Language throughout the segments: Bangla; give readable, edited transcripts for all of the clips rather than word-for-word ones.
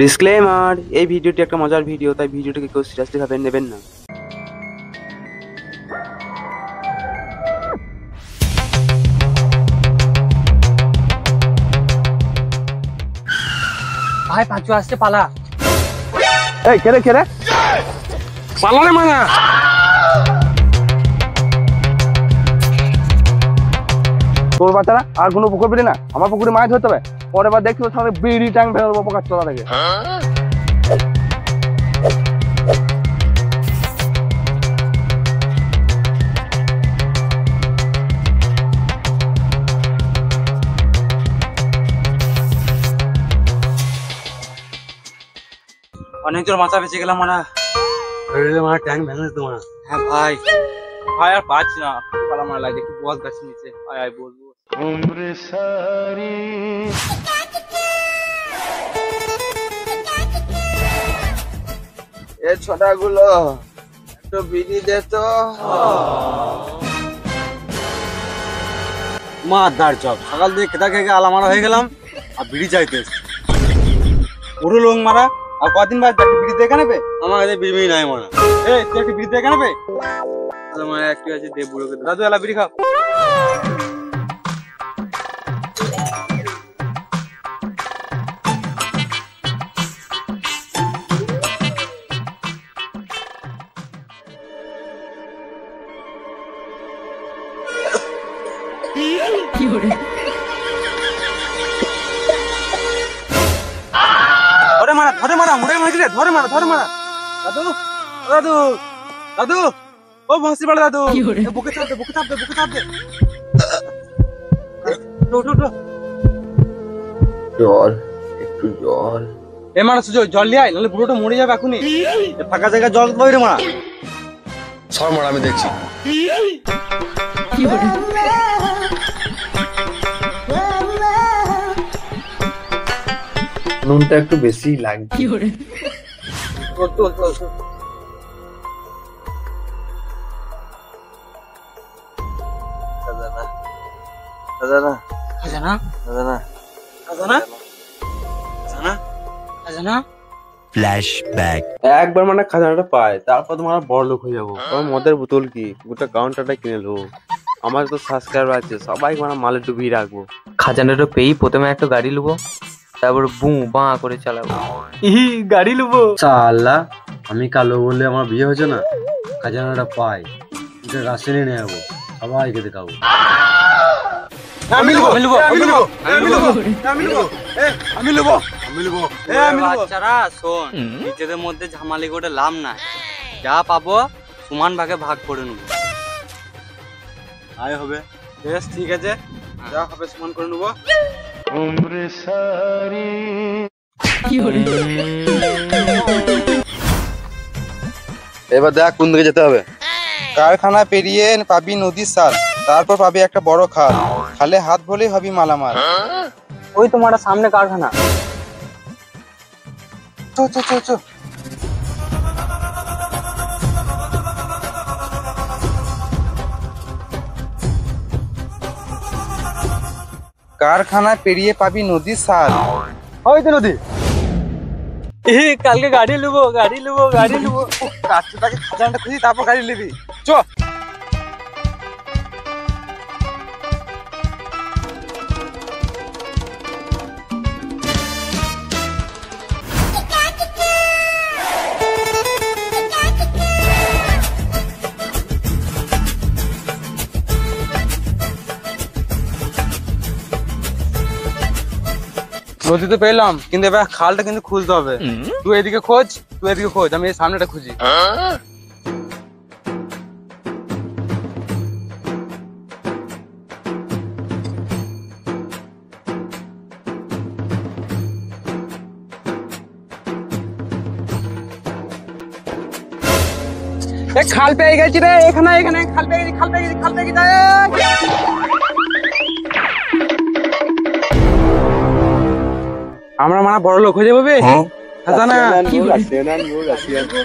ডিসক্লেমার, এই ভিডিওটি একটা মজার ভিডিও, তাই ভিডিওটিকে কেউ সিরিয়াসলি ভাবে নেবেন না। ভাই পাঁচু আসছে, পালা। এই কেরে কেরে পালা রে মানা। তোর বাচ্চারা আর কোনো পুকুর পেলি না, আমার পুকুরে মাছ ধরতে হবে। পরের বার দেখছি ওর সঙ্গে বিড়ি ট্যাঙ্ক ফেলে দেবো পোকার চলা থেকে। অনেক জোর মাথা বেঁচে গেলাম মানা। আমার ট্যাঙ্ক ভেঙে যেত মানা। হ্যাঁ ভাই, ভাই আর পাচ্ছি না, পালা মারা লাগে, একটু বস গাছ নিচে। আয় আয় বলবো। এ ছোটা গুলো একটু বিড়ি দে তো। মাদার চপ, সকাল থেকে খেতা খেয়ে আলামারা হয়ে গেলাম আর বিড়ি চাইতে পুরো লোক মারা। আর কদিন বাদ বিড়ি দেখে নেবে? আমার কাছে বিড়ি নাই মানা। এই তুই একটু বিড়ি দেখে নেবে? আমার একটু আছে, দে বুড়োকে। দাদু এলা বিড়ি খাও। ধরে মারা, ধরে মারা, মুড়ে মারি রে, ধরে মারা, ধরে মারা। দাদু, দাদু, দাদু, ও ভাসি বাড়া দাদু, বুকে চাপ দে, বুকে চাপ দে, বুকে চাপ দে। জল, একটু জল। এ মারা সুজয়, জল নিয়ে আয়, নাহলে বুড়োটা মরে যাবে এখনই। ফাঁকা জায়গায় জল বই রে মারা। সর মারা, আমি দেখছি। নুনটা একটু বেশি লাগছে। খাজানা, খাজানা ফ্ল্যাশব্যাক। একবার মানে খাজানাটা পায়, তারপর তোমার বড় লোক হয়ে যাবো। তোমার মদের বোতল কি গোটা কাউন্টারটা কিনে নেবো। আমার তো সাবস্ক্রাইবার আছে, সবাই মানে মালে ডুবিয়ে রাখবো। খাজানাটা পেয়েই প্রথমে একটা গাড়ি নেবো, তারপর বাঁ করে চালাবো। গাড়ি নেবো। সালা, আমি কালো বললে আমার বিয়ে হয়েছে না? খাজানাটা পাই, এটা রাস্তায় নিয়ে যাবো, সবাইকে দেখাবো। বাচ্চারা শোন, নিজেদের মধ্যে ঝামালি করে লাভ নাই। যা পাবো সমান ভাগে ভাগ করে নেবো। আয় হবে, বেশ ঠিক আছে, যা হবে সমান করে নেবো। এবার দেখ কোন দিকে যেতে হবে। কারখানা পেরিয়ে পাবি নদীর সাল, তারপর পাবি একটা বড় খাল, খালে হাত ভরেই হবি মালামাল। ওই তোমার সামনে কারখানা। চো চো চো চো। কারখানা পেরিয়ে পাবি নদীর সাল। ওই তো নদী। কালকে গাড়ি নেবো, গাড়ি নেবো, গাড়ি নেবো। রাস্তাটাকে খাজানাটা খুঁজি, তারপর গাড়ি নিবি। চ। নদী তো পেলাম, কিন্তু এবার খালটা কিন্তু খুঁজতে হবে। তুই এদিকে খোঁজ, তুই এদিকে খোঁজ, আমি এই সামনেটা খুঁজি। খাল পেয়ে গেছি রে, এখানে এখানে খাল পেয়ে গেছি, খাল পেয়ে গেছি, খাল পেয়ে গেছি। আমরা মানে বড় লোক হয়ে যাবো বে। খাজানা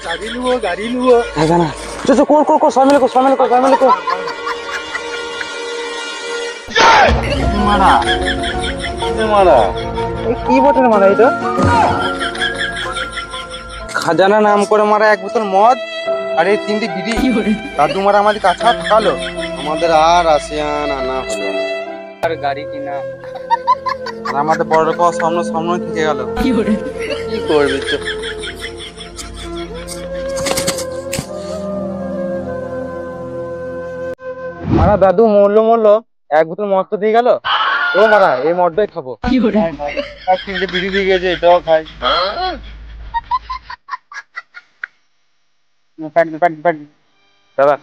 গাড়ি লুবো, গাড়ি লুবো। খাজানা চো চো, কর কর কর, সব মিলে কর, সব মিলে কর, সব মিলে কর। মারা কি বটে মারা এটা? খাজানা নাম করে মারা এক বোতল মদ আর এই 3টি বিড়ি দাদু মারা আমাদের কাছে ঢাকালো। আমাদের আর আসিয়ান আনা হলো না। আর গাড়ি কিনা আর আমাদের বড় লোক সামনে থেকে গেল। কি করবে তো? মারা দাদু মরলো এক বোতল মদ তো দিয়ে গেল। ও মারা এই মদটাই খাবো। আর 3টে বিড়ি দিয়ে গেছে, এটাও খাই। দাদা